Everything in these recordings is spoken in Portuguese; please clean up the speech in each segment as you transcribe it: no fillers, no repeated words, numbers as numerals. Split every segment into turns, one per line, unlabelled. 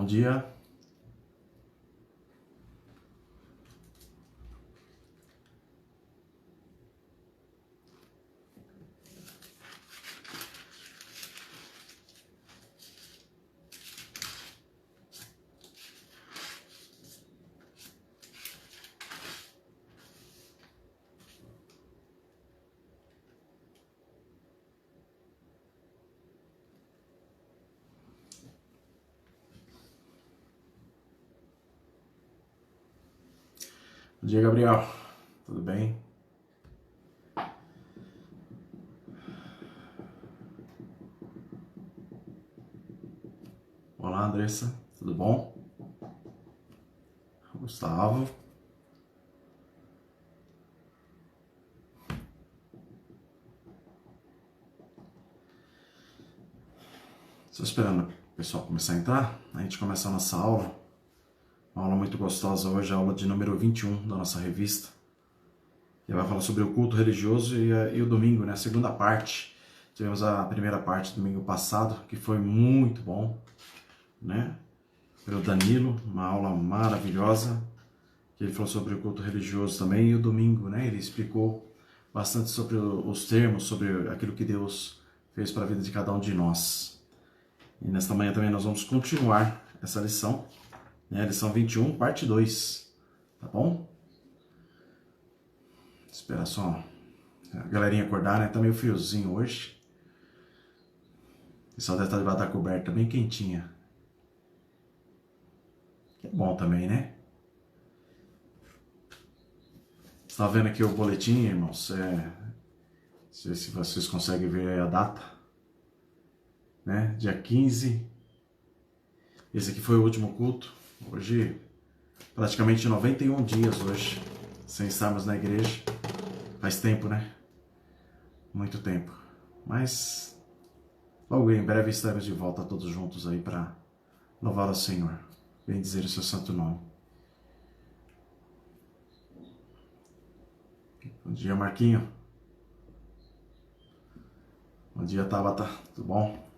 Bom dia. Bom dia, Gabriel. Tudo bem? Olá, Andressa. Tudo bom? Gustavo. Estou esperando o pessoal começar a entrar. A gente começa a nossa aula. Uma aula muito gostosa hoje, a aula de número 21 da nossa revista. E vai falar sobre o culto religioso e o domingo, né? A segunda parte. Tivemos a primeira parte domingo passado, que foi muito bom, né? Pelo Danilo, uma aula maravilhosa. Que ele falou sobre o culto religioso também. E o domingo, né? Ele explicou bastante sobre os termos, sobre aquilo que Deus fez para a vida de cada um de nós. E nesta manhã também nós vamos continuar essa lição, né? Lição 21, parte 2, tá bom? Espera só a galerinha acordar, né? Tá meio friozinho hoje. O pessoal deve estar debaixo da coberta, bem quentinha. Que é bom também, né? Você tá vendo aqui o boletim, irmãos? Se vocês conseguem ver a data, né? Dia 15. Esse aqui foi o último culto. Hoje, praticamente 91 dias hoje, sem estarmos na igreja. Faz tempo, né? Muito tempo. Mas logo em breve estaremos de volta todos juntos aí para louvar ao Senhor. Bendizer o seu santo nome. Bom dia, Marquinho. Bom dia, Tabata. Tudo bom?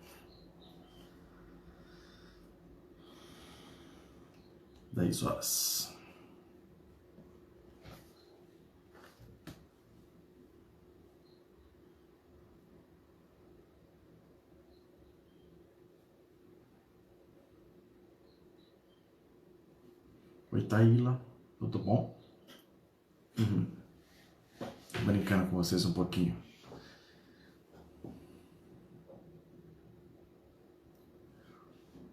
Dez horas. Oi, Taíla. Tudo bom? Brincando com vocês um pouquinho.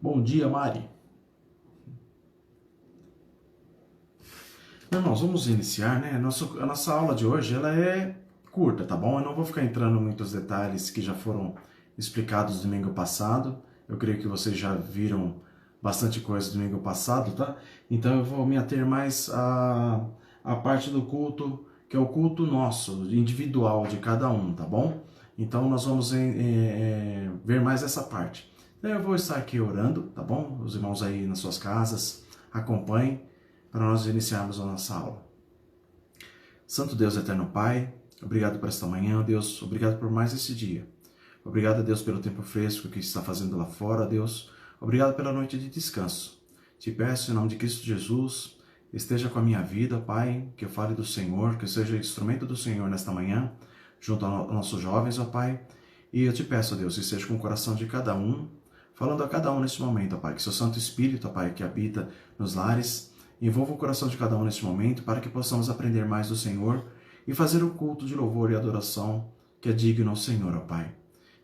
Bom dia, Mari. Irmãos, vamos iniciar, né? A nossa aula de hoje, ela é curta, tá bom? Eu não vou ficar entrando em muitos detalhes que já foram explicados domingo passado. Eu creio que vocês já viram bastante coisa domingo passado, tá? Então eu vou me ater mais à parte do culto, que é o culto nosso, individual de cada um, tá bom? Então nós vamos ver mais essa parte. Então eu vou estar aqui orando, tá bom? Os irmãos aí nas suas casas, acompanhem para nós iniciarmos a nossa aula. Santo Deus, eterno Pai, obrigado por esta manhã, Deus, obrigado por mais esse dia. Obrigado, Deus, pelo tempo fresco que está fazendo lá fora, Deus. Obrigado pela noite de descanso. Te peço, em nome de Cristo Jesus, esteja com a minha vida, Pai, que eu fale do Senhor, que eu seja instrumento do Senhor nesta manhã, junto aos nossos jovens, ó Pai. E eu te peço, Deus, que esteja com o coração de cada um, falando a cada um neste momento, ó Pai, que seu Santo Espírito, ó Pai, que habita nos lares, envolva o coração de cada um neste momento, para que possamos aprender mais do Senhor e fazer o culto de louvor e adoração que é digno ao Senhor, ó Pai.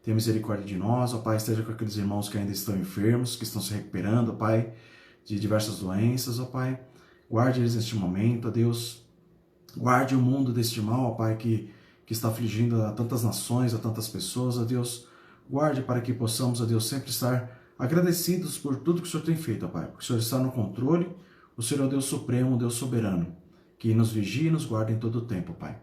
Tenha misericórdia de nós, ó Pai, esteja com aqueles irmãos que ainda estão enfermos, que estão se recuperando, ó Pai, de diversas doenças, ó Pai. Guarde eles neste momento, ó Deus. Guarde o mundo deste mal, ó Pai, que está afligindo a tantas nações, a tantas pessoas, ó Deus. Guarde para que possamos, ó Deus, sempre estar agradecidos por tudo que o Senhor tem feito, ó Pai, porque o Senhor está no controle. O Senhor é o Deus Supremo, o Deus Soberano, que nos vigia e nos guarda em todo o tempo, Pai.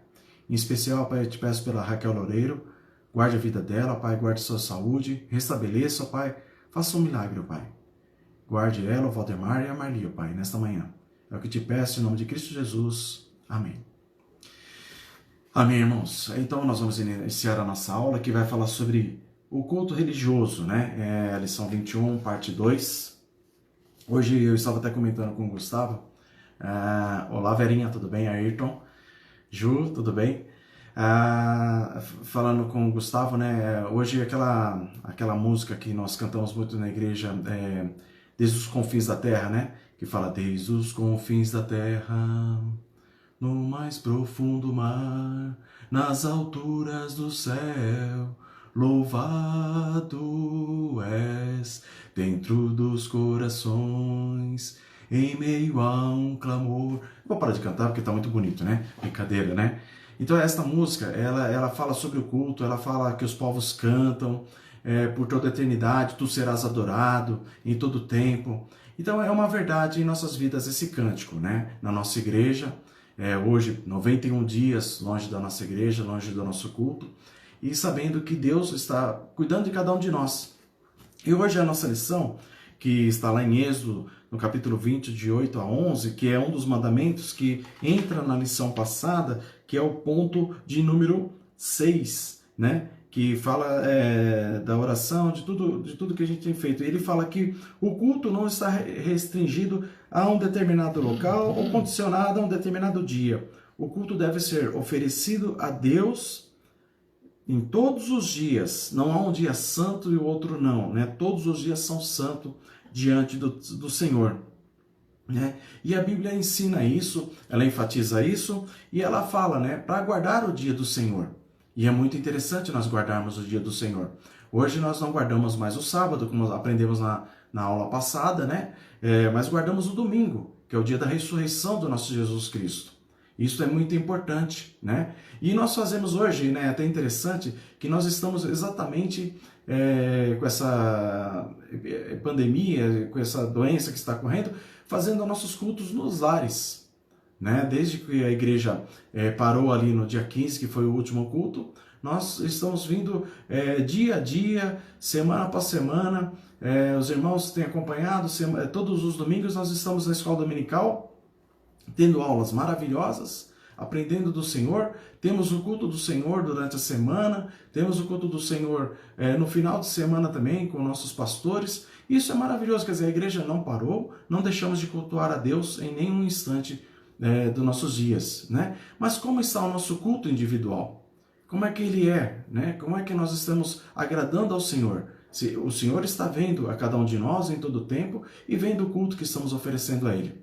Em especial, Pai, eu te peço pela Raquel Loureiro, guarde a vida dela, Pai, guarde sua saúde, restabeleça, Pai, faça um milagre, Pai. Guarde ela, o Valdemar e a Marli, Pai, nesta manhã. É o que te peço em nome de Cristo Jesus. Amém. Amém, irmãos. Então, nós vamos iniciar a nossa aula, que vai falar sobre o culto religioso, né? É a lição 21, parte 2. Hoje eu estava até comentando com o Gustavo. Olá, Verinha, tudo bem? Ayrton, Ju, tudo bem? Falando com o Gustavo, né? Hoje aquela música que nós cantamos muito na igreja, Desde os Confins da Terra, né? Que fala, desde os confins da terra, no mais profundo mar, nas alturas do céu, louvado és dentro dos corações, em meio a um clamor. Vou parar de cantar porque tá muito bonito, né? Brincadeira, né? Então esta música, ela fala sobre o culto, ela fala que os povos cantam, por toda a eternidade, tu serás adorado em todo o tempo. Então é uma verdade em nossas vidas esse cântico, né? Na nossa igreja, hoje 91 dias longe da nossa igreja, longe do nosso culto, e sabendo que Deus está cuidando de cada um de nós. E hoje a nossa lição, que está lá em Êxodo, no capítulo 20, de 8 a 11, que é um dos mandamentos que entra na lição passada, que é o ponto de número 6, né? Que fala da oração, de tudo que a gente tem feito. Ele fala que o culto não está restringido a um determinado local ou condicionado a um determinado dia. O culto deve ser oferecido a Deus em todos os dias. Não há um dia santo e o outro não, né? Todos os dias são santos diante do Senhor. Né? E a Bíblia ensina isso, ela enfatiza isso e ela fala, né, para guardar o dia do Senhor. E é muito interessante nós guardarmos o dia do Senhor. Hoje nós não guardamos mais o sábado, como aprendemos na aula passada, né? Mas guardamos o domingo, que é o dia da ressurreição do nosso Jesus Cristo. Isso é muito importante, né? E nós fazemos hoje, né, até interessante, que nós estamos exatamente com essa pandemia, com essa doença que está correndo, fazendo nossos cultos nos lares. Né? Desde que a igreja parou ali no dia 15, que foi o último culto, nós estamos vindo dia a dia, semana após semana, os irmãos têm acompanhado, todos os domingos nós estamos na escola dominical, tendo aulas maravilhosas, aprendendo do Senhor, temos o culto do Senhor durante a semana, temos o culto do Senhor no final de semana também, com nossos pastores. Isso é maravilhoso, quer dizer, a igreja não parou, não deixamos de cultuar a Deus em nenhum instante dos nossos dias, né? Mas como está o nosso culto individual? Como é que ele é, né? Como é que nós estamos agradando ao Senhor? Se o Senhor está vendo a cada um de nós em todo o tempo e vendo o culto que estamos oferecendo a Ele.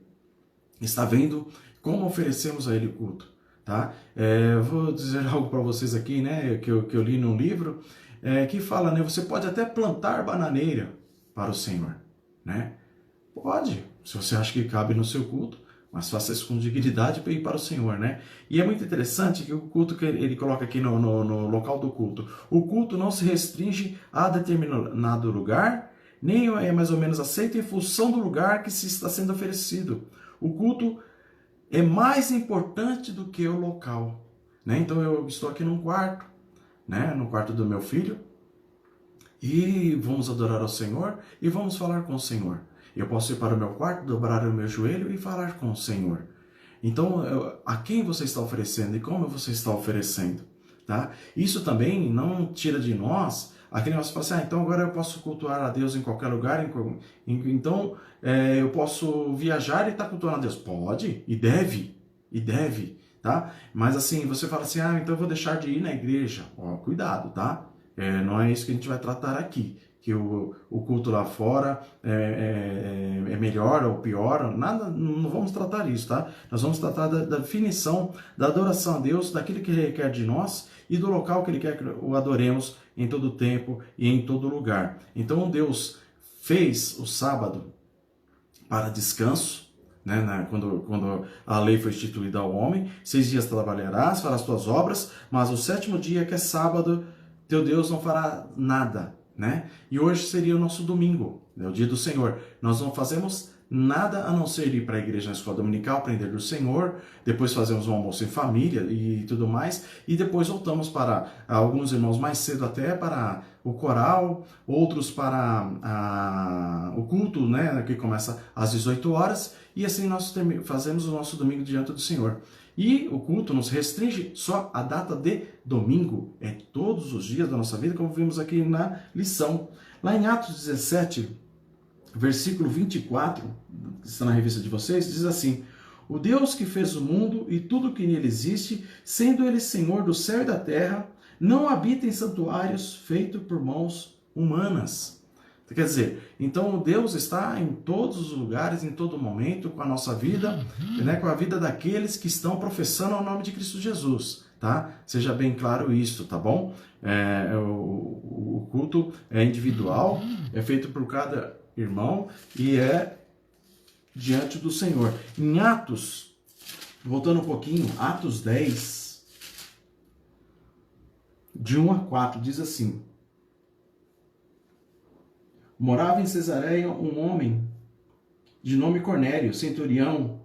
Está vendo como oferecemos a Ele o culto, tá? Eu vou dizer algo para vocês aqui, né? Que eu li num livro, que fala, né? Você pode até plantar bananeira para o Senhor, né? Pode, se você acha que cabe no seu culto, mas faça isso com dignidade para ir para o Senhor, né? E é muito interessante que o culto que ele coloca aqui no local do culto, o culto não se restringe a determinado lugar, nem é mais ou menos aceito em função do lugar que se está sendo oferecido. O culto é mais importante do que o local, né? Então eu estou aqui num quarto, né? No quarto do meu filho, e vamos adorar ao Senhor e vamos falar com o Senhor. Eu posso ir para o meu quarto, dobrar o meu joelho e falar com o Senhor. Então, a quem você está oferecendo e como você está oferecendo? Tá? Isso também não tira de nós aquele negócio de falar assim, então agora eu posso cultuar a Deus em qualquer lugar, então eu posso viajar e estar cultuando a Deus. Pode e deve, tá? Mas assim, você fala assim, então eu vou deixar de ir na igreja. Cuidado, tá? Não é isso que a gente vai tratar aqui. Que o culto lá fora é melhor ou pior, nada, não vamos tratar isso, tá? Nós vamos tratar da definição da adoração a Deus, daquilo que Ele requer de nós e do local que Ele quer que o adoremos em todo tempo e em todo lugar. Então Deus fez o sábado para descanso, né? Quando a lei foi instituída ao homem, 6 dias trabalharás, farás tuas obras, mas o 7º dia, que é sábado, teu Deus não fará nada. Né? E hoje seria o nosso domingo, né? O dia do Senhor. Nós não fazemos nada a não ser ir para a igreja na escola dominical, aprender do Senhor, depois fazemos um almoço em família e tudo mais, e depois voltamos para alguns irmãos mais cedo até para o coral, outros para o culto, né, que começa às 18 horas, e assim nós fazemos o nosso domingo diante do Senhor. E o culto não se restringe só à data de domingo, é todos os dias da nossa vida, como vimos aqui na lição. Lá em Atos 17, versículo 24, que está na revista de vocês, diz assim: o Deus que fez o mundo e tudo que nele existe, sendo ele Senhor do céu e da terra, não habita em santuários feitos por mãos humanas. Quer dizer, então Deus está em todos os lugares, em todo momento, com a nossa vida, né, com a vida daqueles que estão professando o nome de Cristo Jesus, tá? Seja bem claro isso, tá bom? O culto é individual, é feito por cada irmão e é diante do Senhor. Em Atos, voltando um pouquinho, Atos 10, de 1 a 4, diz assim: morava em Cesareia um homem de nome Cornélio, centurião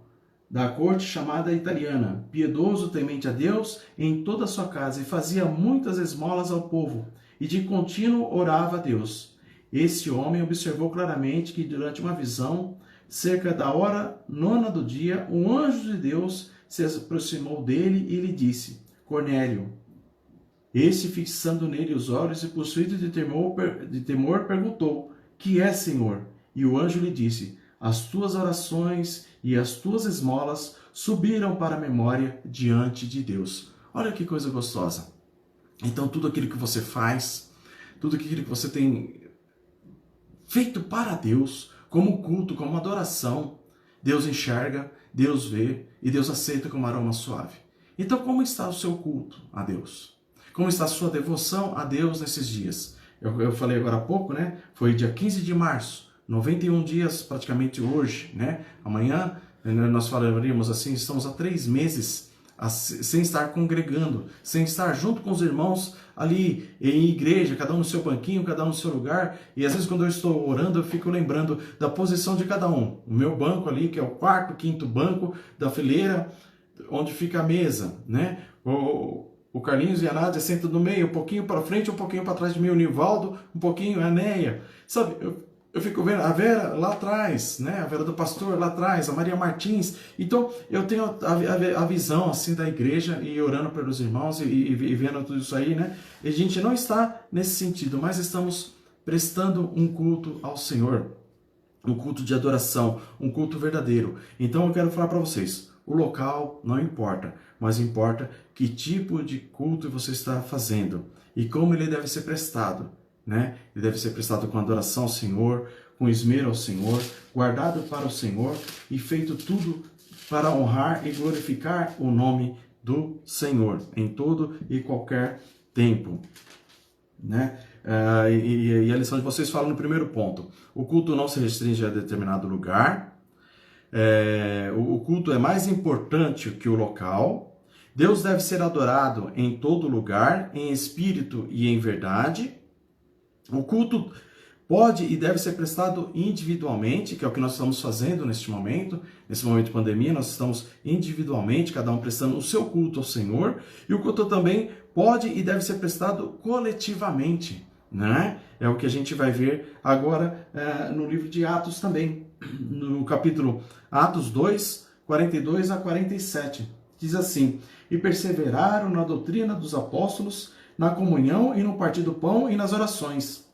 da corte chamada italiana, piedoso, temente a Deus em toda a sua casa, e fazia muitas esmolas ao povo, e de contínuo orava a Deus. Esse homem observou claramente que durante uma visão, cerca da hora 9 do dia, um anjo de Deus se aproximou dele e lhe disse: Cornélio. Este, fixando nele os olhos e possuído de temor, perguntou: que é, Senhor? E o anjo lhe disse: as tuas orações e as tuas esmolas subiram para a memória diante de Deus. Olha que coisa gostosa. Então tudo aquilo que você faz, tudo aquilo que você tem feito para Deus, como culto, como adoração, Deus enxerga, Deus vê e Deus aceita como aroma suave. Então como está o seu culto a Deus? Como está a sua devoção a Deus nesses dias? Eu falei agora há pouco, né? Foi dia 15 de março, 91 dias praticamente hoje, né? Amanhã nós falaríamos assim, estamos há 3 meses sem estar congregando, sem estar junto com os irmãos ali em igreja, cada um no seu banquinho, cada um no seu lugar. E às vezes quando eu estou orando, eu fico lembrando da posição de cada um. O meu banco ali, que é o 4º, 5º banco da fileira, onde fica a mesa, né? O Carlinhos e a Nádia sentam no meio, um pouquinho para frente, um pouquinho para trás de mim, o Nivaldo, um pouquinho a Neia. Sabe, eu fico vendo a Vera lá atrás, né? A Vera do pastor lá atrás, a Maria Martins. Então, eu tenho a visão assim da igreja e orando pelos irmãos e vendo tudo isso aí, né? E a gente não está nesse sentido, mas estamos prestando um culto ao Senhor, um culto de adoração, um culto verdadeiro. Então, eu quero falar para vocês, o local não importa, mas importa que tipo de culto você está fazendo e como ele deve ser prestado, né? Ele deve ser prestado com adoração ao Senhor, com esmero ao Senhor, guardado para o Senhor e feito tudo para honrar e glorificar o nome do Senhor em todo e qualquer tempo, né? E a lição de vocês fala no primeiro ponto: o culto não se restringe a determinado lugar. O culto é mais importante que o local. Deus deve ser adorado em todo lugar, em espírito e em verdade. O culto pode e deve ser prestado individualmente, que é o que nós estamos fazendo neste momento de pandemia. Nós estamos individualmente, cada um prestando o seu culto ao Senhor. E o culto também pode e deve ser prestado coletivamente, né? É o que a gente vai ver agora no livro de Atos também, no capítulo Atos 2, 42 a 47. Diz assim: e perseveraram na doutrina dos apóstolos, na comunhão e no partir do pão e nas orações.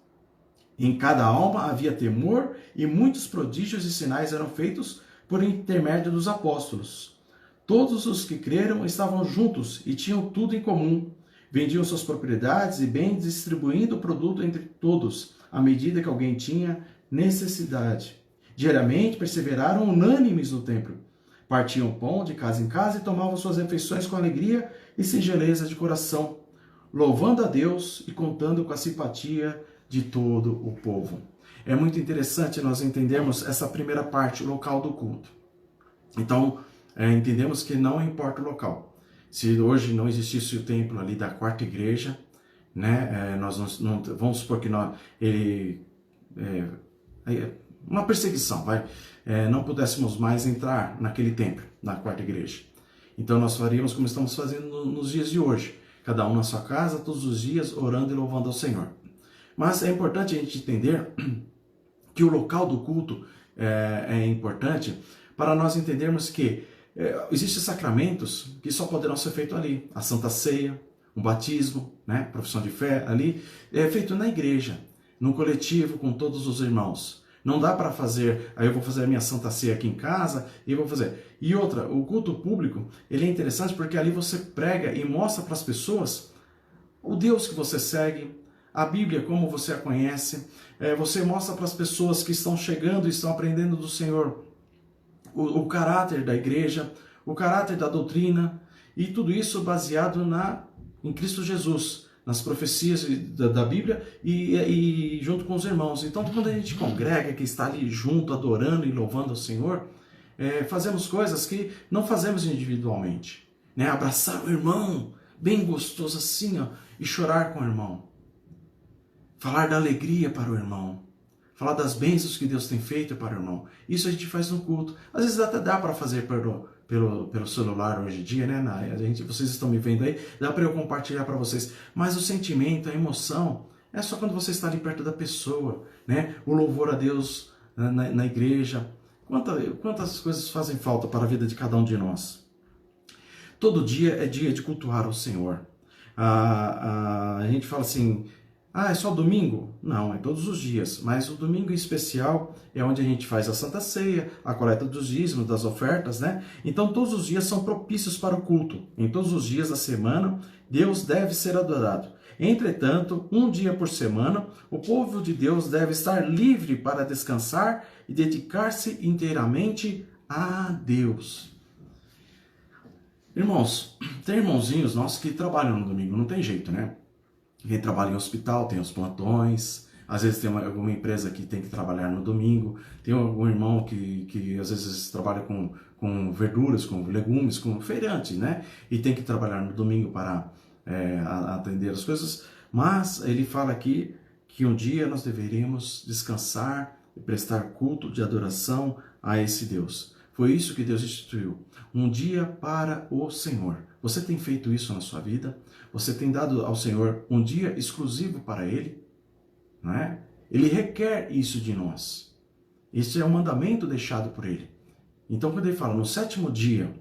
Em cada alma havia temor, e muitos prodígios e sinais eram feitos por intermédio dos apóstolos. Todos os que creram estavam juntos e tinham tudo em comum. Vendiam suas propriedades e bens, distribuindo o produto entre todos, à medida que alguém tinha necessidade. Diariamente perseveraram unânimes no templo. Partiam pão de casa em casa e tomavam suas refeições com alegria e singeleza de coração, louvando a Deus e contando com a simpatia de todo o povo. É muito interessante nós entendermos essa primeira parte, o local do culto. Então, entendemos que não importa o local. Se hoje não existisse o templo ali da 4ª igreja, né, nós não vamos supor que uma perseguição, não pudéssemos mais entrar naquele templo, na 4ª igreja. Então nós faríamos como estamos fazendo nos dias de hoje, cada um na sua casa, todos os dias, orando e louvando ao Senhor. Mas é importante a gente entender que o local do culto é importante para nós entendermos que existem sacramentos que só poderão ser feitos ali. A Santa Ceia, um batismo, né, profissão de fé ali, é feito na igreja, no coletivo com todos os irmãos. Não dá para fazer, aí eu vou fazer a minha Santa Ceia aqui em casa e vou fazer. E outra, o culto público, ele é interessante porque ali você prega e mostra para as pessoas o Deus que você segue, a Bíblia como você a conhece, você mostra para as pessoas que estão chegando e estão aprendendo do Senhor o caráter da igreja, o caráter da doutrina, e tudo isso baseado em Cristo Jesus, nas profecias da Bíblia e junto com os irmãos. Então, quando a gente congrega, que está ali junto, adorando e louvando ao Senhor, fazemos coisas que não fazemos individualmente. Né? Abraçar o irmão, bem gostoso assim, ó, e chorar com o irmão. Falar da alegria para o irmão. Falar das bênçãos que Deus tem feito para o irmão. Isso a gente faz no culto. Às vezes até dá para fazer pelo celular hoje em dia, né? Vocês estão me vendo aí, dá para eu compartilhar para vocês. Mas o sentimento, a emoção, é só quando você está ali perto da pessoa, né? O louvor a Deus na igreja. Quantas coisas fazem falta para a vida de cada um de nós? Todo dia é dia de cultuar ao Senhor. A gente fala assim, é só domingo? Não, é todos os dias, mas o domingo em especial é onde a gente faz a Santa Ceia, a coleta dos dízimos, das ofertas, né? Então todos os dias são propícios para o culto. Em todos os dias da semana, Deus deve ser adorado. Entretanto, um dia por semana, o povo de Deus deve estar livre para descansar e dedicar-se inteiramente a Deus. Irmãos, tem irmãozinhos nossos que trabalham no domingo, não tem jeito, né? Quem trabalha em hospital tem os plantões, às vezes tem alguma empresa que tem que trabalhar no domingo, tem algum irmão que às vezes trabalha com verduras, com legumes, com feirante, né? E tem que trabalhar no domingo para atender as coisas, mas ele fala aqui que um dia nós deveríamos descansar e prestar culto de adoração a esse Deus. Foi isso que Deus instituiu, um dia para o Senhor. Você tem feito isso na sua vida? Você tem dado ao Senhor um dia exclusivo para Ele? Não é? Ele requer isso de nós. Esse é o mandamento deixado por Ele. Então, quando Ele fala, no sétimo dia,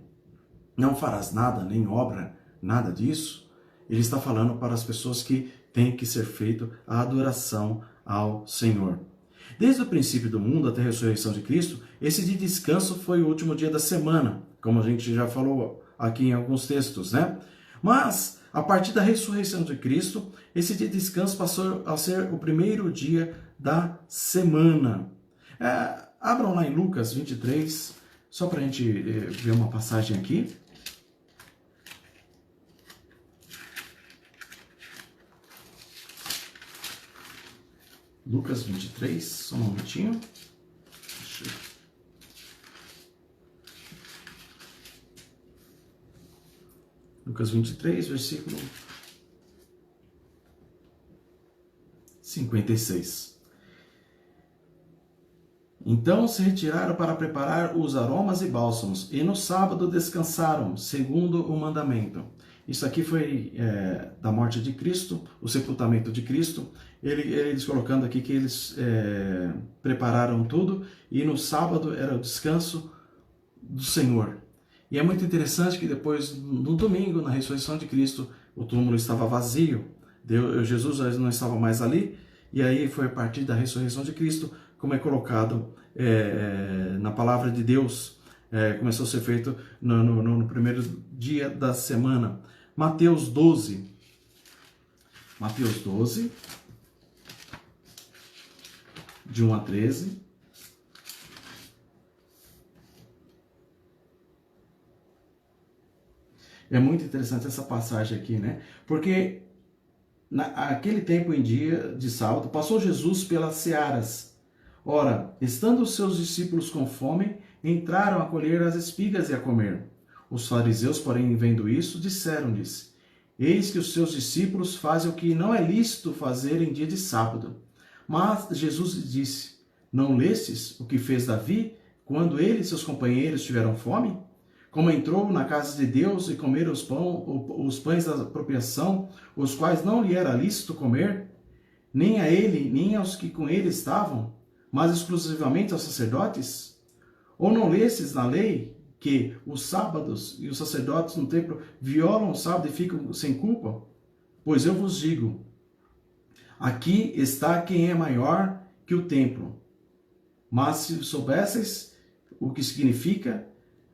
não farás nada, nem obra, nada disso, Ele está falando para as pessoas que tem que ser feito a adoração ao Senhor. Desde o princípio do mundo até a ressurreição de Cristo, esse dia de descanso foi o último dia da semana, como a gente já falou aqui em alguns textos, né? Mas, a partir da ressurreição de Cristo, esse dia de descanso passou a ser o primeiro dia da semana. Abram lá em Lucas 23, só para a gente ver uma passagem aqui. Lucas 23, só um momentinho. Lucas 23, versículo 56. Então se retiraram para preparar os aromas e bálsamos, e no sábado descansaram, segundo o mandamento. Isso aqui foi da morte de Cristo, o sepultamento de Cristo. Eles colocando aqui que eles prepararam tudo, e no sábado era o descanso do Senhor. E é muito interessante que depois, no domingo, na ressurreição de Cristo, o túmulo estava vazio. Jesus não estava mais ali. E aí foi a partir da ressurreição de Cristo, como é colocado na palavra de Deus, começou a ser feito no primeiro dia da semana. Mateus 12. Mateus 12, de 1 a 13. É muito interessante essa passagem aqui, né? Porque naquele tempo em dia de sábado, passou Jesus pelas searas. Ora, estando os seus discípulos com fome, entraram a colher as espigas e a comer. Os fariseus, porém, vendo isso, disseram-lhes: Eis que os seus discípulos fazem o que não é lícito fazer em dia de sábado. Mas Jesus lhes disse: Não lestes o que fez Davi, quando ele e seus companheiros tiveram fome? Como entrou na casa de Deus e comeram os pães da apropriação, os quais não lhe era lícito comer, nem a ele, nem aos que com ele estavam, mas exclusivamente aos sacerdotes? Ou não lestes na lei que os sábados e os sacerdotes no templo violam o sábado e ficam sem culpa? Pois eu vos digo, aqui está quem é maior que o templo. Mas se soubesseis o que significa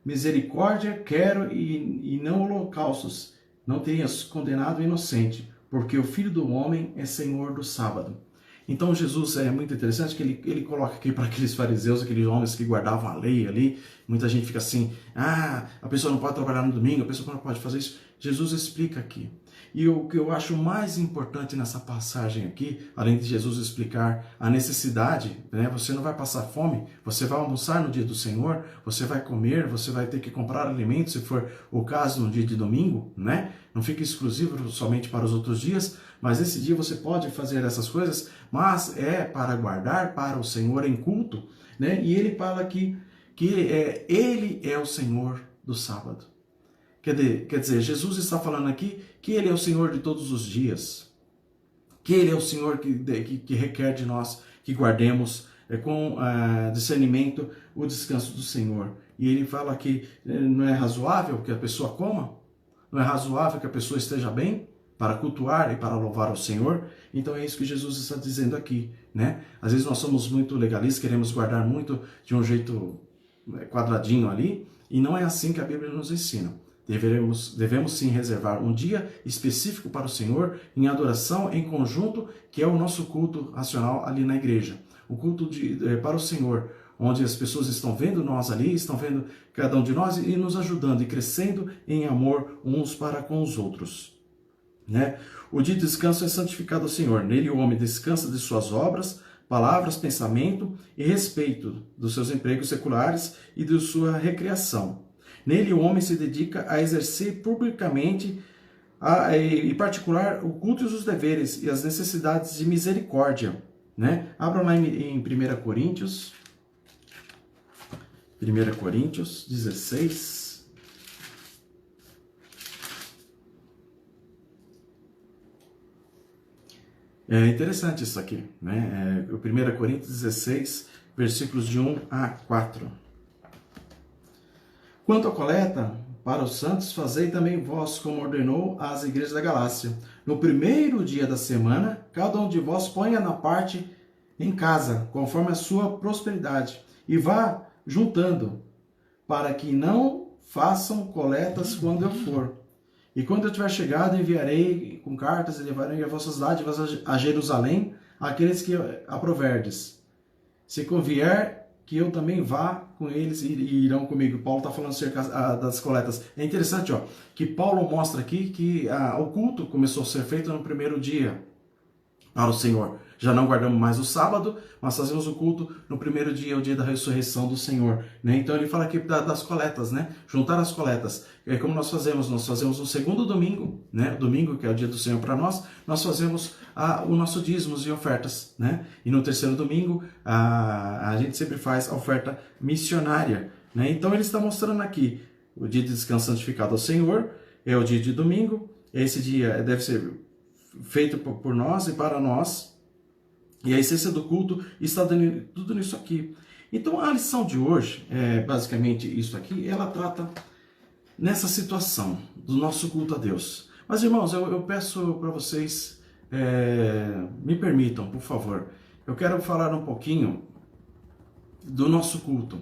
misericórdia quero e não holocaustos, não terias condenado o inocente, porque o Filho do Homem é Senhor do sábado. Então Jesus é muito interessante que ele coloca aqui para aqueles fariseus, aqueles homens que guardavam a lei ali, muita gente fica assim, a pessoa não pode trabalhar no domingo, a pessoa não pode fazer isso. Jesus explica aqui. E o que eu acho mais importante nessa passagem aqui, além de Jesus explicar a necessidade, né? Você não vai passar fome, você vai almoçar no dia do Senhor, você vai comer, você vai ter que comprar alimentos, se for o caso no dia de domingo, né? Não fica exclusivo somente para os outros dias, mas esse dia você pode fazer essas coisas, mas é para guardar para o Senhor em culto, né? E ele fala aqui que ele é o Senhor do sábado. Quer dizer, Jesus está falando aqui que ele é o Senhor de todos os dias, que ele é o Senhor que requer de nós que guardemos com discernimento o descanso do Senhor. E ele fala que não é razoável que a pessoa coma, não é razoável que a pessoa esteja bem para cultuar e para louvar ao Senhor. Então é isso que Jesus está dizendo aqui, né? Às vezes nós somos muito legalistas, queremos guardar muito de um jeito quadradinho ali, e não é assim que a Bíblia nos ensina. Devemos sim reservar um dia específico para o Senhor, em adoração, em conjunto, que é o nosso culto racional ali na igreja. O culto para o Senhor, onde as pessoas estão vendo nós ali, estão vendo cada um de nós e nos ajudando e crescendo em amor uns para com os outros. Né? O dia de descanso é santificado ao Senhor. Nele o homem descansa de suas obras, palavras, pensamento e respeito dos seus empregos seculares e de sua recreação. Nele o homem se dedica a exercer publicamente e particular o culto e os deveres e as necessidades de misericórdia. Né? Abra lá em 1 Coríntios 16. É interessante isso aqui, né? 1 Coríntios 16, versículos de 1 a 4. Quanto à coleta, para os santos, fazei também vós, como ordenou às igrejas da Galácia. No primeiro dia da semana, cada um de vós ponha na parte em casa, conforme a sua prosperidade, e vá juntando, para que não façam coletas quando eu for. E quando eu tiver chegado, enviarei com cartas e levarei as vossas dádivas a Jerusalém, aqueles que aproverdes. Se convier, que eu também vá com eles e irão comigo. Paulo está falando acerca das coletas. É interessante, que Paulo mostra aqui que o culto começou a ser feito no primeiro dia para o Senhor. Já não guardamos mais o sábado, mas fazemos o culto no primeiro dia, o dia da ressurreição do Senhor. Né? Então ele fala aqui das coletas, né? Juntar as coletas. Como nós fazemos? Nós fazemos no segundo domingo, né? Domingo, que é o dia do Senhor para nós fazemos o nosso dízimos e ofertas. Né? E no terceiro domingo, a gente sempre faz a oferta missionária. Né? Então ele está mostrando aqui o dia de descanso santificado ao Senhor, é o dia de domingo. Esse dia deve ser feito por nós e para nós. E a essência do culto está dando tudo nisso aqui. Então a lição de hoje, basicamente isso aqui, ela trata nessa situação do nosso culto a Deus. Mas irmãos, eu peço para vocês, me permitam, por favor, eu quero falar um pouquinho do nosso culto.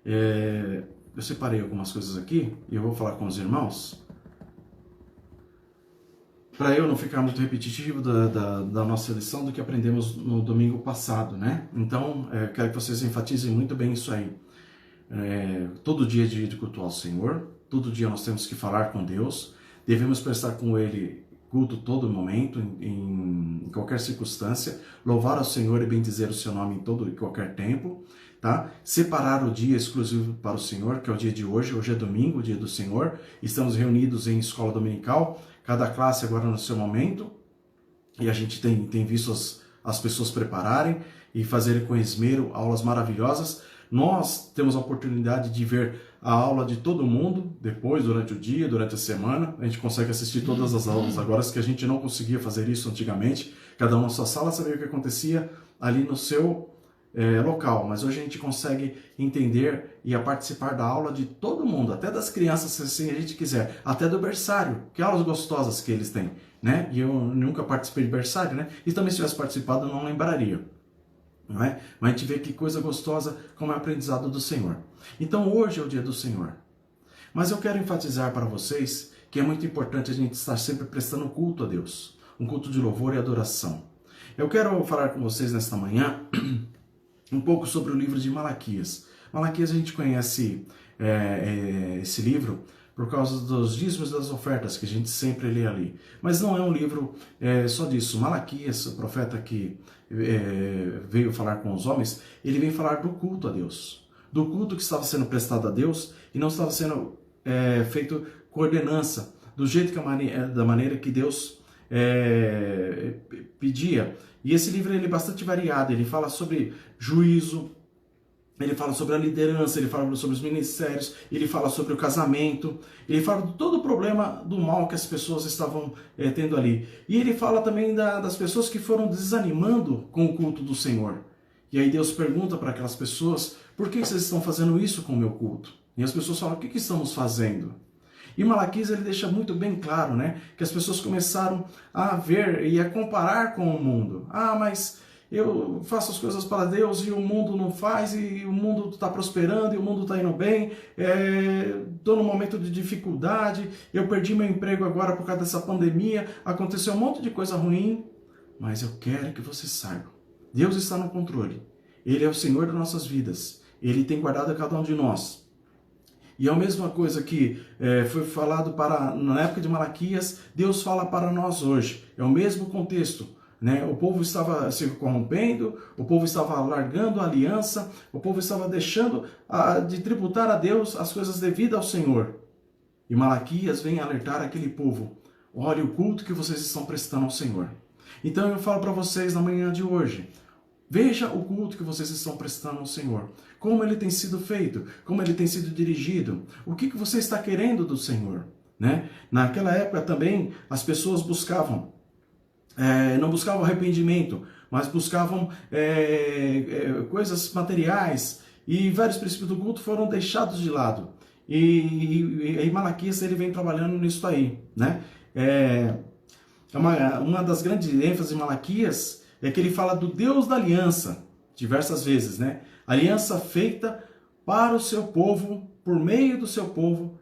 Eu separei algumas coisas aqui e eu vou falar com os irmãos, para eu não ficar muito repetitivo da nossa lição do que aprendemos no domingo passado, né? Então, quero que vocês enfatizem muito bem isso aí. Todo dia é dia de cultuar ao Senhor, todo dia nós temos que falar com Deus, devemos prestar com Ele culto todo momento, em qualquer circunstância, louvar ao Senhor e bendizer o seu nome em todo e qualquer tempo, tá? Separar o dia exclusivo para o Senhor, que é o dia de hoje é domingo, o dia do Senhor, estamos reunidos em escola dominical, cada classe agora no seu momento, e a gente tem visto as pessoas prepararem e fazerem com esmero aulas maravilhosas. Nós temos a oportunidade de ver a aula de todo mundo, depois, durante o dia, durante a semana. A gente consegue assistir todas as aulas agora, que a gente não conseguia fazer isso antigamente. Cada um na sua sala sabia o que acontecia ali no seu local. Mas hoje a gente consegue entender e participar da aula de todo mundo, até das crianças, se assim a gente quiser, até do berçário. Que aulas gostosas que eles têm, né? E eu nunca participei de berçário, né? E também se tivesse participado eu não lembraria. não é? Mas a gente vê que coisa gostosa como é o aprendizado do Senhor. Então hoje é o dia do Senhor. Mas eu quero enfatizar para vocês que é muito importante a gente estar sempre prestando culto a Deus. Um culto de louvor e adoração. Eu quero falar com vocês nesta manhã um pouco sobre o livro de Malaquias. Malaquias a gente conhece esse livro por causa dos dízimos e das ofertas que a gente sempre lê ali. Mas não é um livro só disso. Malaquias, o profeta que veio falar com os homens, ele vem falar do culto a Deus. Do culto que estava sendo prestado a Deus e não estava sendo feito com ordenança, do jeito da maneira que Deus pedia. E esse livro ele é bastante variado, ele fala sobre juízo, ele fala sobre a liderança, ele fala sobre os ministérios, ele fala sobre o casamento, ele fala de todo o problema do mal que as pessoas estavam tendo ali. E ele fala também das pessoas que foram desanimando com o culto do Senhor. E aí Deus pergunta para aquelas pessoas, por que vocês estão fazendo isso com o meu culto? E as pessoas falam, o que estamos fazendo? E Malaquias ele deixa muito bem claro, né, que as pessoas começaram a ver e a comparar com o mundo. Ah, mas eu faço as coisas para Deus e o mundo não faz, e o mundo está prosperando, e o mundo está indo bem, estou num momento de dificuldade, eu perdi meu emprego agora por causa dessa pandemia, aconteceu um monte de coisa ruim, mas eu quero que você saiba, Deus está no controle, Ele é o Senhor das nossas vidas, Ele tem guardado a cada um de nós. E é a mesma coisa que foi falado na época de Malaquias, Deus fala para nós hoje, é o mesmo contexto. Né? O povo estava se corrompendo, o povo estava largando a aliança, o povo estava deixando de tributar a Deus as coisas devidas ao Senhor. E Malaquias vem alertar aquele povo, olha o culto que vocês estão prestando ao Senhor. Então eu falo para vocês na manhã de hoje, veja o culto que vocês estão prestando ao Senhor, como ele tem sido feito, como ele tem sido dirigido, o que você está querendo do Senhor. Né? Naquela época também as pessoas buscavam não buscavam arrependimento, mas buscavam coisas materiais, e vários princípios do culto foram deixados de lado. E Malaquias ele vem trabalhando nisso aí. Né? Uma das grandes ênfases de Malaquias é que ele fala do Deus da aliança, diversas vezes. Né? Aliança feita para o seu povo, por meio do seu povo,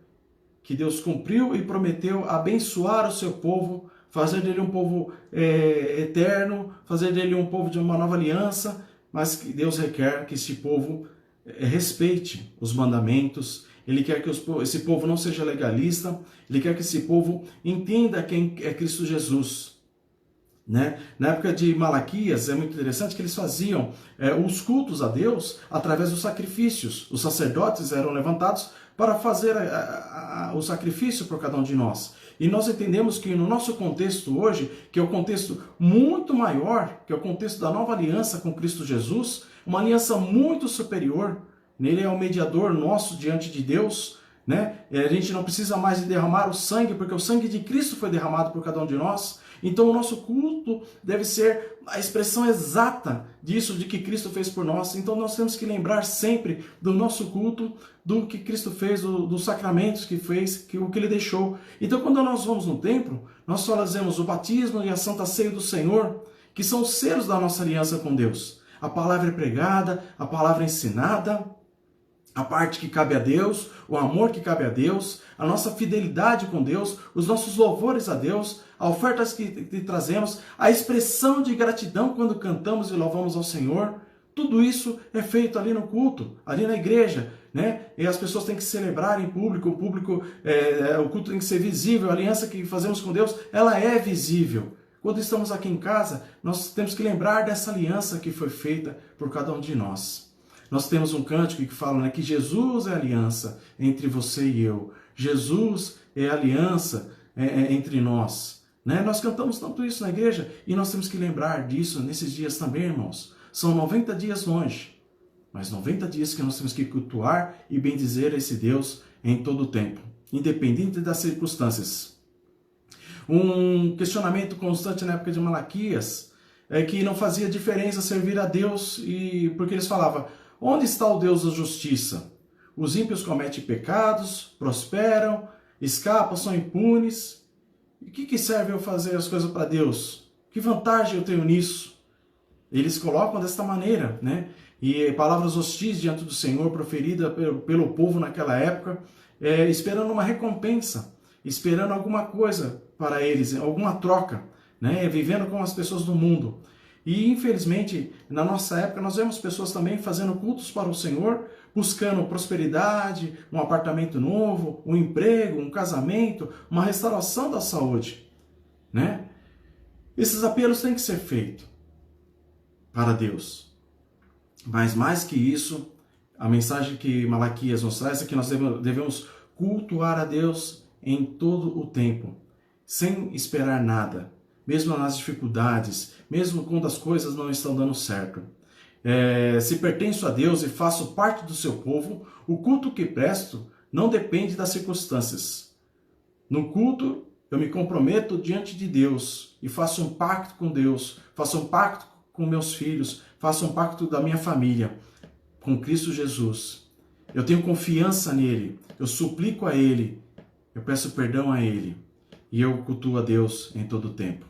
que Deus cumpriu e prometeu abençoar o seu povo, fazer dele um povo eterno, fazer dele um povo de uma nova aliança, mas que Deus requer que esse povo respeite os mandamentos, Ele quer que esse povo não seja legalista, Ele quer que esse povo entenda quem é Cristo Jesus. Né? Na época de Malaquias, é muito interessante que eles faziam os cultos a Deus através dos sacrifícios. Os sacerdotes eram levantados para fazer o sacrifício por cada um de nós. E nós entendemos que no nosso contexto hoje, que é o contexto muito maior, que é o contexto da nova aliança com Cristo Jesus, uma aliança muito superior, nele é o mediador nosso diante de Deus, né? A gente não precisa mais de derramar o sangue, porque o sangue de Cristo foi derramado por cada um de nós. Então o nosso culto deve ser a expressão exata disso, de que Cristo fez por nós. Então nós temos que lembrar sempre do nosso culto, do que Cristo fez, dos sacramentos que fez, o que Ele deixou. Então quando nós vamos no templo, nós fazemos o batismo e a Santa Ceia do Senhor, que são os selos da nossa aliança com Deus. A palavra é pregada, a palavra é ensinada, a parte que cabe a Deus, o amor que cabe a Deus, a nossa fidelidade com Deus, os nossos louvores a Deus, as ofertas que trazemos, a expressão de gratidão quando cantamos e louvamos ao Senhor. Tudo isso é feito ali no culto, ali na igreja, né? E as pessoas têm que celebrar em público, o culto tem que ser visível, a aliança que fazemos com Deus, ela é visível. Quando estamos aqui em casa, nós temos que lembrar dessa aliança que foi feita por cada um de nós. Nós temos um cântico que fala, né, que Jesus é a aliança entre você e eu. Jesus é a aliança entre nós. Né? Nós cantamos tanto isso na igreja e nós temos que lembrar disso nesses dias também, irmãos. São 90 dias longe, mas 90 dias que nós temos que cultuar e bendizer esse Deus em todo o tempo, independente das circunstâncias. Um questionamento constante na época de Malaquias é que não fazia diferença servir a Deus, porque eles falavam, onde está o Deus da justiça? Os ímpios cometem pecados, prosperam, escapam, são impunes. E o que serve eu fazer as coisas para Deus? Que vantagem eu tenho nisso? Eles colocam desta maneira, né? E palavras hostis diante do Senhor, proferida pelo povo naquela época, esperando uma recompensa, esperando alguma coisa para eles, alguma troca, né? Vivendo com as pessoas do mundo. E infelizmente, na nossa época, nós vemos pessoas também fazendo cultos para o Senhor, buscando prosperidade, um apartamento novo, um emprego, um casamento, uma restauração da saúde, né? Esses apelos têm que ser feitos para Deus. Mas mais que isso, a mensagem que Malaquias nos traz é que nós devemos cultuar a Deus em todo o tempo, sem esperar nada, mesmo nas dificuldades, mesmo quando as coisas não estão dando certo. Se pertenço a Deus e faço parte do seu povo, o culto que presto não depende das circunstâncias. No culto, eu me comprometo diante de Deus e faço um pacto com Deus, faço um pacto com meus filhos, faço um pacto da minha família, com Cristo Jesus. Eu tenho confiança nele, eu suplico a ele, eu peço perdão a ele e eu cultuo a Deus em todo o tempo.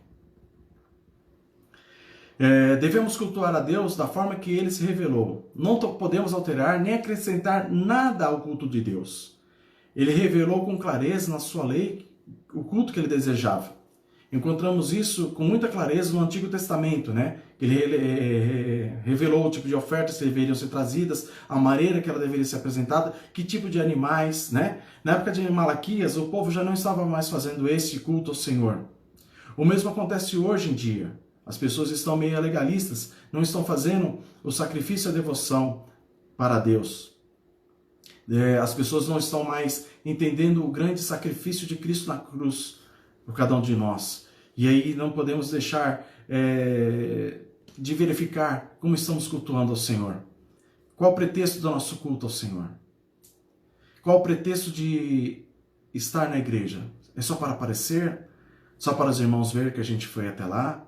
Devemos cultuar a Deus da forma que ele se revelou. Não podemos alterar nem acrescentar nada ao culto de Deus. Ele revelou com clareza na sua lei o culto que ele desejava. Encontramos isso com muita clareza no Antigo Testamento, né? Ele revelou o tipo de ofertas que deveriam ser trazidas, a maneira que ela deveria ser apresentada, que tipo de animais, né? Na época de Malaquias, o povo já não estava mais fazendo esse culto ao Senhor. O mesmo acontece hoje em dia. As pessoas estão meio legalistas, não estão fazendo o sacrifício e a devoção para Deus. As pessoas não estão mais entendendo o grande sacrifício de Cristo na cruz por cada um de nós. E aí não podemos deixar de verificar como estamos cultuando ao Senhor. Qual o pretexto do nosso culto ao Senhor? Qual o pretexto de estar na igreja? É só para aparecer? Só para os irmãos ver que a gente foi até lá?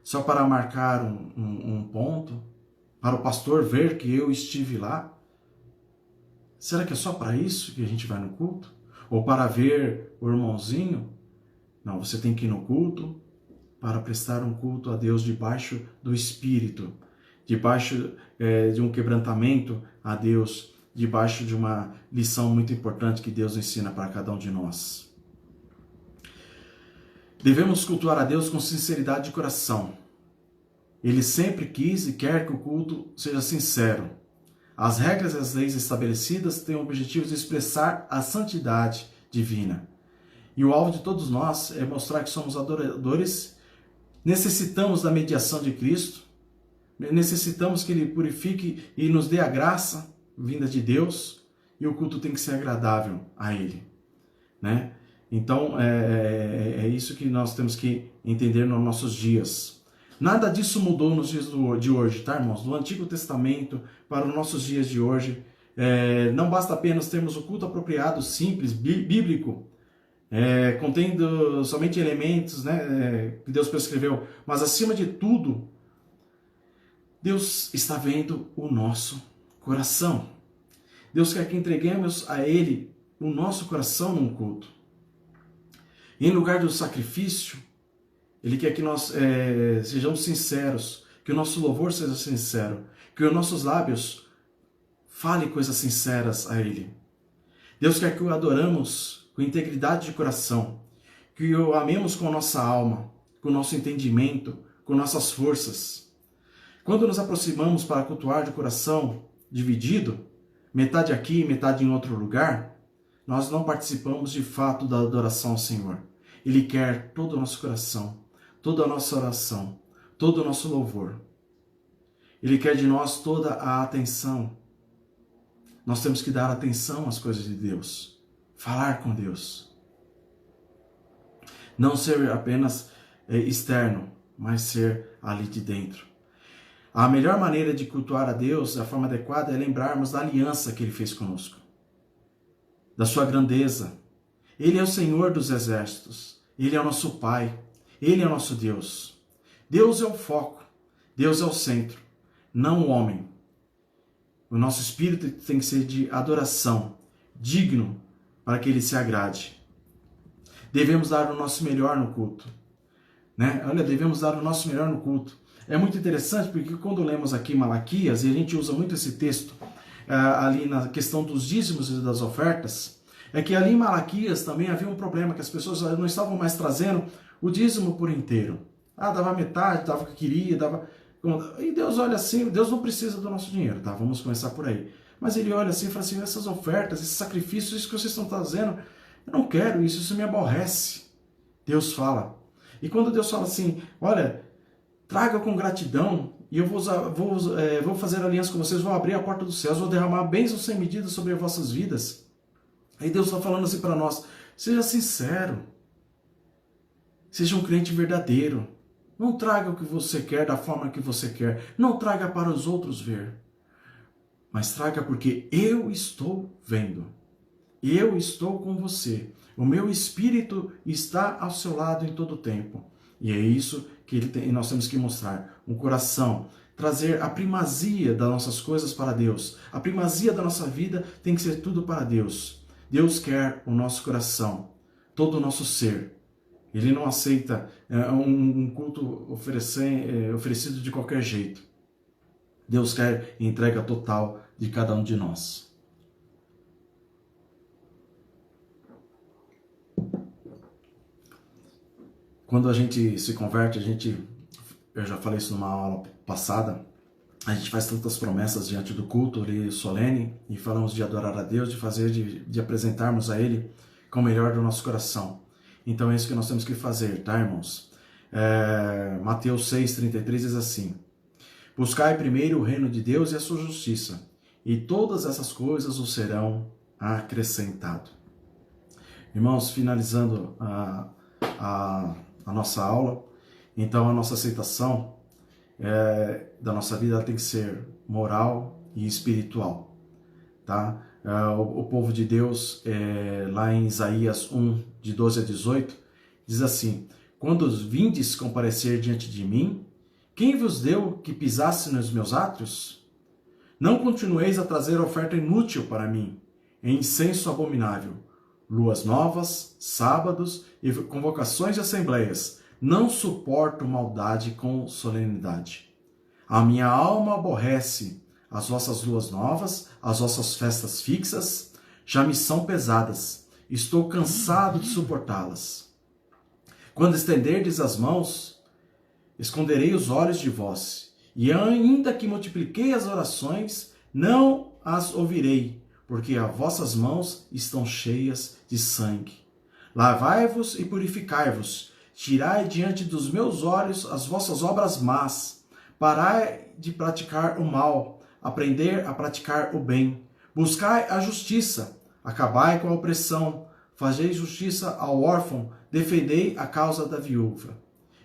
Só para marcar um ponto? Para o pastor ver que eu estive lá? Será que é só para isso que a gente vai no culto? Ou para ver o irmãozinho? Não, você tem que ir no culto para prestar um culto a Deus debaixo do Espírito, debaixo de um quebrantamento a Deus, debaixo de uma lição muito importante que Deus ensina para cada um de nós. Devemos cultuar a Deus com sinceridade de coração. Ele sempre quis e quer que o culto seja sincero. As regras e as leis estabelecidas têm o objetivo de expressar a santidade divina. E o alvo de todos nós é mostrar que somos adoradores, necessitamos da mediação de Cristo, necessitamos que Ele purifique e nos dê a graça vinda de Deus, e o culto tem que ser agradável a Ele, né? Então, é isso que nós temos que entender nos nossos dias. Nada disso mudou nos dias de hoje, tá, irmãos? Do Antigo Testamento para os nossos dias de hoje. Não basta apenas termos o culto apropriado, simples, bíblico, contendo somente elementos, né, que Deus prescreveu. Mas, acima de tudo, Deus está vendo o nosso coração. Deus quer que entreguemos a Ele o nosso coração num culto. Em lugar do sacrifício, Ele quer que nós sejamos sinceros, que o nosso louvor seja sincero, que os nossos lábios falem coisas sinceras a Ele. Deus quer que o adoramos com integridade de coração, que o amemos com a nossa alma, com o nosso entendimento, com nossas forças. Quando nos aproximamos para cultuar de coração dividido, metade aqui, metade em outro lugar, nós não participamos de fato da adoração ao Senhor. Ele quer todo o nosso coração, toda a nossa oração, todo o nosso louvor. Ele quer de nós toda a atenção. Nós temos que dar atenção às coisas de Deus, falar com Deus. Não ser apenas externo, mas ser ali de dentro. A melhor maneira de cultuar a Deus, da forma adequada, é lembrarmos da aliança que Ele fez conosco, da sua grandeza. Ele é o Senhor dos exércitos, Ele é o nosso Pai, Ele é o nosso Deus. Deus é o foco, Deus é o centro, não o homem. O nosso espírito tem que ser de adoração, digno para que Ele se agrade. Devemos dar o nosso melhor no culto, né? Olha, devemos dar o nosso melhor no culto. É muito interessante porque quando lemos aqui Malaquias, e a gente usa muito esse texto ali na questão dos dízimos e das ofertas, é que ali em Malaquias também havia um problema, que as pessoas não estavam mais trazendo o dízimo por inteiro. Dava metade, dava o que queria, dava... E Deus olha assim, Deus não precisa do nosso dinheiro, tá? Vamos começar por aí. Mas ele olha assim e fala assim, essas ofertas, esses sacrifícios, isso que vocês estão trazendo, eu não quero isso me aborrece. Deus fala. E quando Deus fala assim, olha, traga com gratidão, e eu vou fazer aliança com vocês, vou abrir a porta dos céus, vou derramar bênçãos sem medida sobre as vossas vidas. Aí Deus está falando assim para nós, seja sincero, seja um crente verdadeiro, não traga o que você quer da forma que você quer, não traga para os outros ver, mas traga porque eu estou vendo, eu estou com você, o meu Espírito está ao seu lado em todo o tempo. E é isso que nós temos que mostrar, um coração, trazer a primazia das nossas coisas para Deus. A primazia da nossa vida tem que ser tudo para Deus. Deus quer o nosso coração, todo o nosso ser. Ele não aceita um culto oferecido de qualquer jeito. Deus quer entrega total de cada um de nós. Quando a gente se converte, eu já falei isso numa aula passada, a gente faz tantas promessas diante do culto ali solene, e falamos de adorar a Deus, de apresentarmos a Ele com o melhor do nosso coração. Então é isso que nós temos que fazer, tá, irmãos? Mateus 6,33 diz assim, buscai primeiro o reino de Deus e a sua justiça, e todas essas coisas os serão acrescentadas. Irmãos, finalizando a nossa aula, então a nossa aceitação da nossa vida ela tem que ser moral e espiritual, tá? O povo de Deus, lá em Isaías 1, de 12 a 18, diz assim, quando vindes comparecer diante de mim, quem vos deu que pisasse nos meus átrios? Não continueis a trazer oferta inútil para mim, em incenso abominável, luas novas, sábados e convocações de assembleias. Não suporto maldade com solenidade. A minha alma aborrece as vossas luas novas, as vossas festas fixas, já me são pesadas. Estou cansado de suportá-las. Quando estenderdes as mãos, esconderei os olhos de vós, e ainda que multipliquei as orações, não as ouvirei, porque as vossas mãos estão cheias de sangue. Lavai-vos e purificai-vos, tirai diante dos meus olhos as vossas obras más, parai de praticar o mal, aprender a praticar o bem, buscai a justiça, acabai com a opressão, fazei justiça ao órfão, defendei a causa da viúva.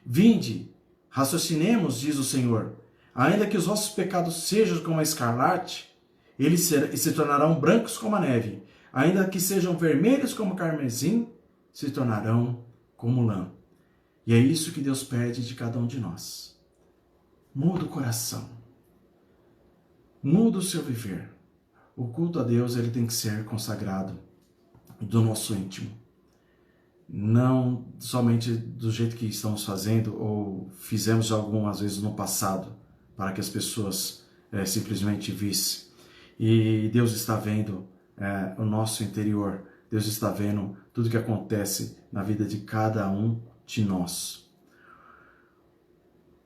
Vinde, raciocinemos, diz o Senhor, ainda que os vossos pecados sejam como a escarlate, eles se tornarão brancos como a neve, ainda que sejam vermelhos como o carmesim, se tornarão como lã. E é isso que Deus pede de cada um de nós. Muda o coração. Muda o seu viver. O culto a Deus ele tem que ser consagrado do nosso íntimo. Não somente do jeito que estamos fazendo ou fizemos algumas vezes no passado, para que as pessoas simplesmente vissem. E Deus está vendo o nosso interior. Deus está vendo tudo que acontece na vida de cada um de nós.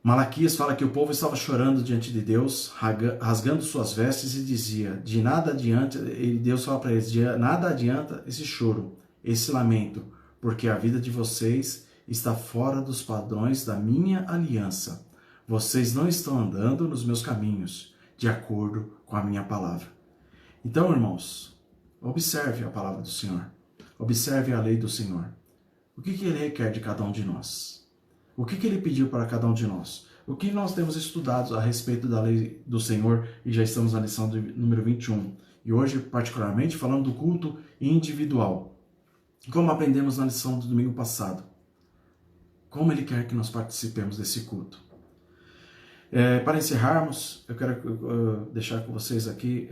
Malaquias fala que o povo estava chorando diante de Deus, rasgando suas vestes e dizia, de nada adianta, e Deus fala para eles, de nada adianta esse choro, esse lamento, porque a vida de vocês está fora dos padrões da minha aliança. Vocês não estão andando nos meus caminhos, de acordo com a minha palavra. Então, irmãos, observe a palavra do Senhor. Observe a lei do Senhor. O que Ele requer de cada um de nós? O que Ele pediu para cada um de nós? O que nós temos estudado a respeito da lei do Senhor e já estamos na lição número 21. E hoje, particularmente, falando do culto individual. Como aprendemos na lição do domingo passado. Como Ele quer que nós participemos desse culto. Para encerrarmos, eu quero deixar com vocês aqui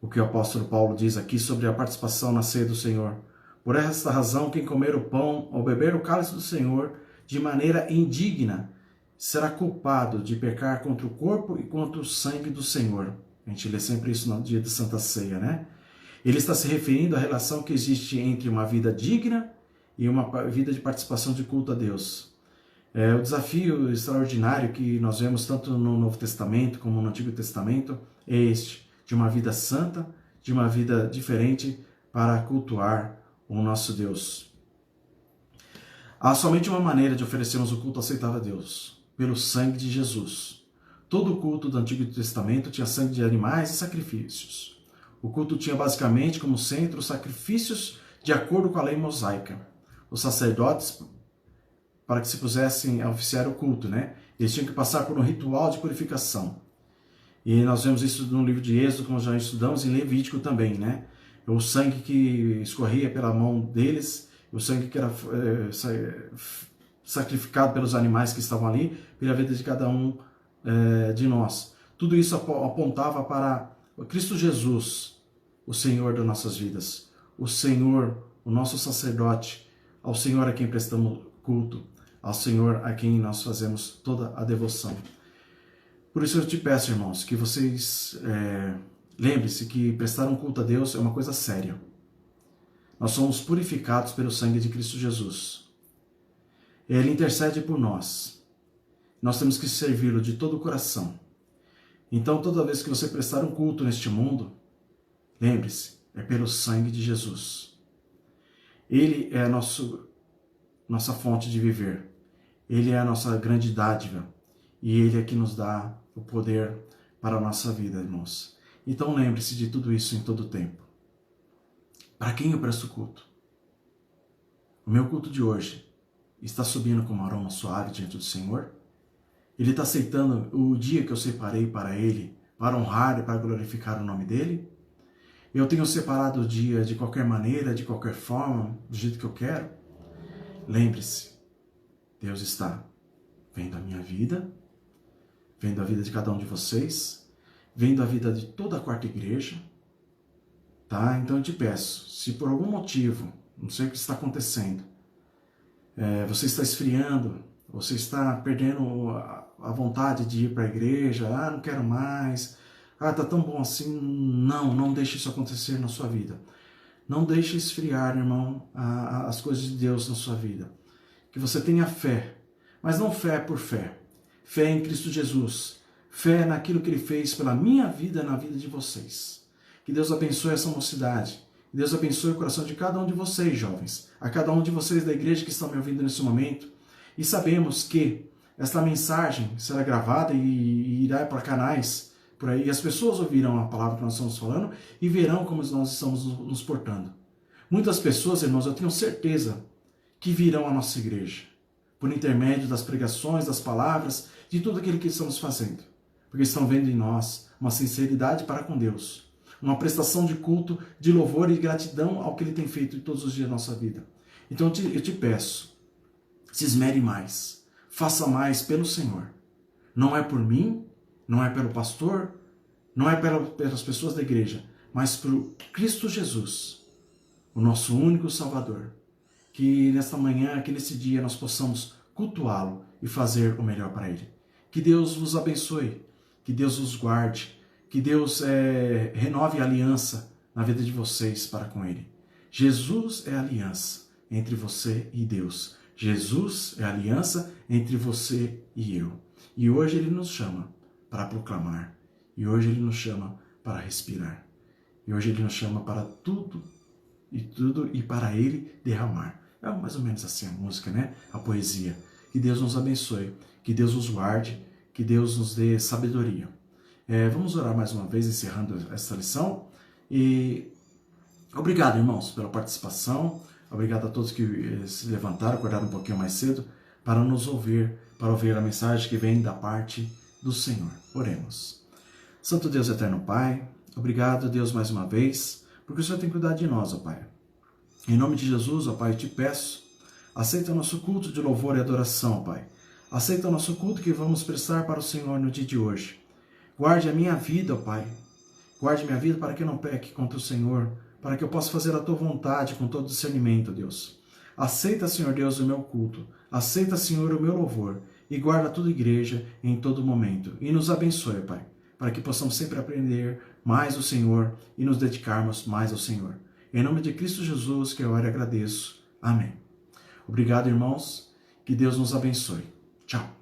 o que o apóstolo Paulo diz aqui sobre a participação na ceia do Senhor. Por esta razão, quem comer o pão ou beber o cálice do Senhor, de maneira indigna, será culpado de pecar contra o corpo e contra o sangue do Senhor. A gente lê sempre isso no dia de Santa Ceia, né? Ele está se referindo à relação que existe entre uma vida digna e uma vida de participação de culto a Deus. O desafio extraordinário que nós vemos tanto no Novo Testamento como no Antigo Testamento é este, de uma vida santa, de uma vida diferente para cultuar o nosso Deus. Há somente uma maneira de oferecermos o culto aceitável a Deus, pelo sangue de Jesus. Todo o culto do Antigo Testamento tinha sangue de animais e sacrifícios. O culto tinha basicamente como centro os sacrifícios de acordo com a lei mosaica. Os sacerdotes, para que se pusessem a oficiar o culto, né? Eles tinham que passar por um ritual de purificação. E nós vemos isso no livro de Êxodo, como já estudamos, em Levítico também, né? O sangue que escorria pela mão deles, o sangue que era sacrificado pelos animais que estavam ali, pela vida de cada um de nós. Tudo isso apontava para Cristo Jesus, o Senhor das nossas vidas, o Senhor, o nosso sacerdote, ao Senhor a quem prestamos culto, ao Senhor a quem nós fazemos toda a devoção. Por isso eu te peço, irmãos, que vocês lembrem-se que prestar um culto a Deus é uma coisa séria. Nós somos purificados pelo sangue de Cristo Jesus. Ele intercede por nós. Nós temos que servi-lo de todo o coração. Então, toda vez que você prestar um culto neste mundo, lembre-se, é pelo sangue de Jesus. Ele é a nossa fonte de viver. Ele é a nossa grande dádiva. E Ele é que nos dá o poder para a nossa vida, irmãos. Então, lembre-se de tudo isso em todo o tempo. Para quem eu presto culto? O meu culto de hoje está subindo como um aroma suave diante do Senhor? Ele está aceitando o dia que eu separei para Ele, para honrar e para glorificar o nome dEle? Eu tenho separado o dia de qualquer maneira, de qualquer forma, do jeito que eu quero? Lembre-se, Deus está vendo a minha vida, vendo a vida de cada um de vocês, vendo a vida de toda a quarta igreja, tá? Então eu te peço, se por algum motivo, não sei o que está acontecendo, você está esfriando, você está perdendo a vontade de ir para a igreja, não quero mais, tá tão bom assim, não deixe isso acontecer na sua vida. Não deixe esfriar, irmão, as coisas de Deus na sua vida. Que você tenha fé, mas não fé por fé. Fé em Cristo Jesus. Fé naquilo que Ele fez pela minha vida e na vida de vocês. Que Deus abençoe essa mocidade. Que Deus abençoe o coração de cada um de vocês, jovens. A cada um de vocês da igreja que estão me ouvindo nesse momento. E sabemos que esta mensagem será gravada e irá para canais por aí. E as pessoas ouvirão a palavra que nós estamos falando e verão como nós estamos nos portando. Muitas pessoas, irmãos, eu tenho certeza que virão à nossa igreja. Por intermédio das pregações, das palavras, de tudo aquilo que estamos fazendo. Porque estão vendo em nós uma sinceridade para com Deus. Uma prestação de culto, de louvor e de gratidão ao que Ele tem feito em todos os dias da nossa vida. Então eu te peço, se esmere mais. Faça mais pelo Senhor. Não é por mim, não é pelo pastor, não é pelas pessoas da igreja, mas por Cristo Jesus, o nosso único Salvador. Que nesta manhã, que nesse dia nós possamos cultuá-lo e fazer o melhor para Ele. Que Deus vos abençoe, que Deus vos guarde, que Deus renove a aliança na vida de vocês para com Ele. Jesus é a aliança entre você e Deus. Jesus é a aliança entre você e eu. E hoje Ele nos chama para proclamar. E hoje Ele nos chama para respirar. E hoje Ele nos chama para tudo e para Ele derramar. É mais ou menos assim a música, né? A poesia. Que Deus nos abençoe, que Deus nos guarde, que Deus nos dê sabedoria. Vamos orar mais uma vez, encerrando esta lição. E obrigado, irmãos, pela participação. Obrigado a todos que se levantaram, acordaram um pouquinho mais cedo, para nos ouvir, para ouvir a mensagem que vem da parte do Senhor. Oremos. Santo Deus eterno Pai, obrigado, Deus, mais uma vez, porque o Senhor tem cuidado de nós, ó Pai. Em nome de Jesus, ó Pai, eu te peço, aceita o nosso culto de louvor e adoração, Pai. Aceita o nosso culto que vamos prestar para o Senhor no dia de hoje. Guarde a minha vida, ó Pai. Guarde minha vida para que eu não peque contra o Senhor, para que eu possa fazer a Tua vontade com todo discernimento, Deus. Aceita, Senhor Deus, o meu culto. Aceita, Senhor, o meu louvor. E guarda toda a igreja em todo momento. E nos abençoe, Pai, para que possamos sempre aprender mais o Senhor e nos dedicarmos mais ao Senhor. Em nome de Cristo Jesus, que eu oro e agradeço. Amém. Obrigado, irmãos. Que Deus nos abençoe. Tchau.